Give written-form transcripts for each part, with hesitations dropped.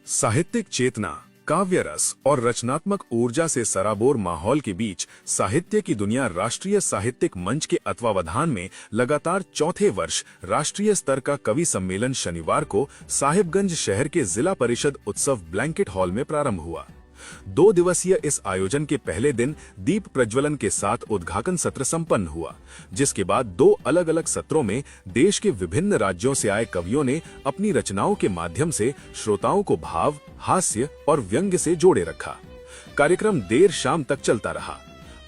साहित्यिक चेतना, काव्य रस और रचनात्मक ऊर्जा से सराबोर माहौल के बीच साहित्य की दुनिया राष्ट्रीय साहित्यिक मंच के तत्वावधान में लगातार चौथे वर्ष राष्ट्रीय स्तर का कवि सम्मेलन शनिवार को साहिबगंज शहर के जिला परिषद उत्सव ब्लैंकेट हॉल में प्रारंभ हुआ। 2 दिवसीय इस आयोजन के पहले दिन दीप प्रज्वलन के साथ उद्घाटन सत्र संपन्न हुआ, जिसके बाद 2 अलग-अलग सत्रों में देश के विभिन्न राज्यों से आए कवियों ने अपनी रचनाओं के माध्यम से श्रोताओं को भाव, हास्य और व्यंग्य से जोड़े रखा। कार्यक्रम देर शाम तक चलता रहा।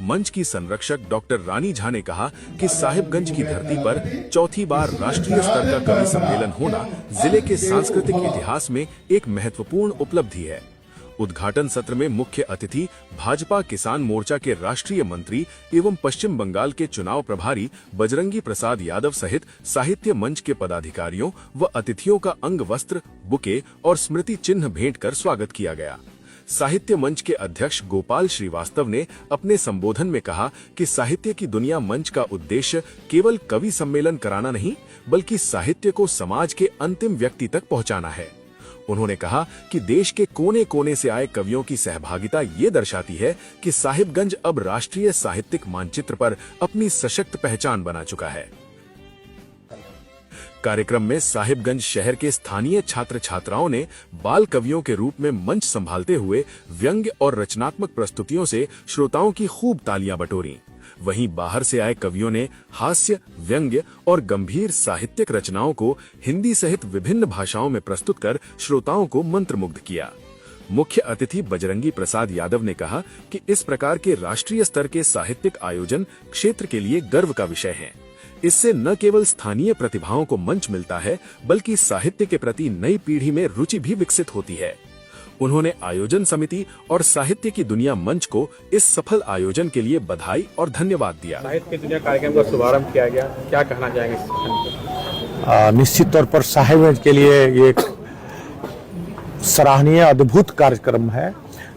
मंच की संरक्षक डॉक्टर रानी झा ने कहा कि साहिबगंज की धरती पर चौथी बार राष्ट्रीय स्तर का कवि सम्मेलन होना जिले के सांस्कृतिक इतिहास में एक महत्वपूर्ण उपलब्धि है। उद्घाटन सत्र में मुख्य अतिथि भाजपा किसान मोर्चा के राष्ट्रीय मंत्री एवं पश्चिम बंगाल के चुनाव प्रभारी बजरंगी प्रसाद यादव सहित साहित्य मंच के पदाधिकारियों व अतिथियों का अंग वस्त्र, बुके और स्मृति चिन्ह भेंट कर स्वागत किया गया। साहित्य मंच के अध्यक्ष गोपाल श्रीवास्तव ने अपने संबोधन में कहा कि साहित्य की दुनिया मंच का उद्देश्य केवल कवि सम्मेलन कराना नहीं, बल्कि साहित्य को समाज के अंतिम व्यक्ति तक पहुंचाना है। उन्होंने कहा कि देश के कोने-कोने से आए कवियों की सहभागिता ये दर्शाती है कि साहिबगंज अब राष्ट्रीय साहित्यिक मानचित्र पर अपनी सशक्त पहचान बना चुका है। कार्यक्रम में साहिबगंज शहर के स्थानीय छात्र छात्राओं ने बाल कवियों के रूप में मंच संभालते हुए व्यंग्य और रचनात्मक प्रस्तुतियों से श्रोताओं की खूब तालियां बटोरी। वहीं बाहर से आए कवियों ने हास्य, व्यंग्य और गंभीर साहित्यिक रचनाओं को हिंदी सहित विभिन्न भाषाओं में प्रस्तुत कर श्रोताओं को मंत्रमुग्ध किया। मुख्य अतिथि बजरंगी प्रसाद यादव ने कहा कि इस प्रकार के राष्ट्रीय स्तर के साहित्यिक आयोजन क्षेत्र के लिए गर्व का विषय है। इससे न केवल स्थानीय प्रतिभाओं को मंच मिलता है, बल्कि साहित्य के प्रति नई पीढ़ी में रुचि भी विकसित होती है। उन्होंने आयोजन समिति और साहित्य की दुनिया मंच को इस सफल आयोजन के लिए बधाई और धन्यवाद दिया। साहित्य की दुनिया कार्यक्रम का शुभारंभ किया गया, क्या कहना चाहेंगे? निश्चित तौर पर साहिबगंज के लिए ये एक सराहनीय अद्भुत कार्यक्रम है,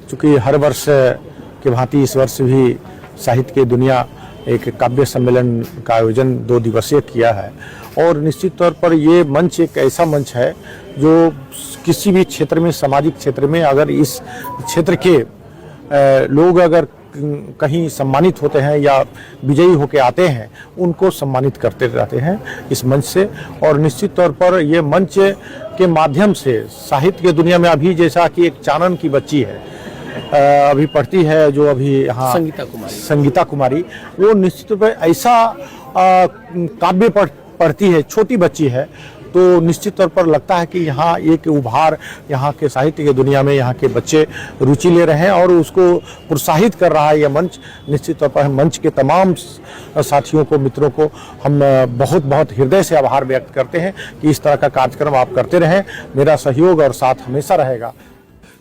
क्योंकि हर वर्ष की भांति इस वर्ष भी साहित्य की दुनिया एक काव्य सम्मेलन का आयोजन 2 दिवसीय किया है। और निश्चित तौर पर ये मंच एक ऐसा मंच है जो किसी भी क्षेत्र में, सामाजिक क्षेत्र में, अगर इस क्षेत्र के लोग अगर कहीं सम्मानित होते हैं या विजयी होकर आते हैं, उनको सम्मानित करते रहते हैं इस मंच से। और निश्चित तौर पर ये मंच के माध्यम से साहित्य की दुनिया में अभी जैसा कि एक चानन की बच्ची है, अभी पढ़ती है जो अभी यहाँ संगीता कुमारी, वो निश्चित तौर पर ऐसा काव्य पढ़ती है, छोटी बच्ची है, तो निश्चित तौर पर लगता है कि यहाँ एक उभार यहाँ के साहित्य की दुनिया में यहाँ के बच्चे रुचि ले रहे हैं और उसको प्रोत्साहित कर रहा है यह मंच। निश्चित तौर पर मंच के तमाम साथियों को, मित्रों को हम बहुत बहुत हृदय से आभार व्यक्त करते हैं कि इस तरह का कार्यक्रम आप करते रहें। मेरा सहयोग और साथ हमेशा रहेगा।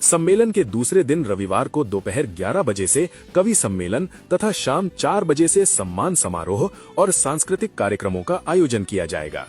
सम्मेलन के दूसरे दिन रविवार को दोपहर 11 बजे से कवि सम्मेलन तथा शाम 4 बजे से सम्मान समारोह और सांस्कृतिक कार्यक्रमों का आयोजन किया जाएगा।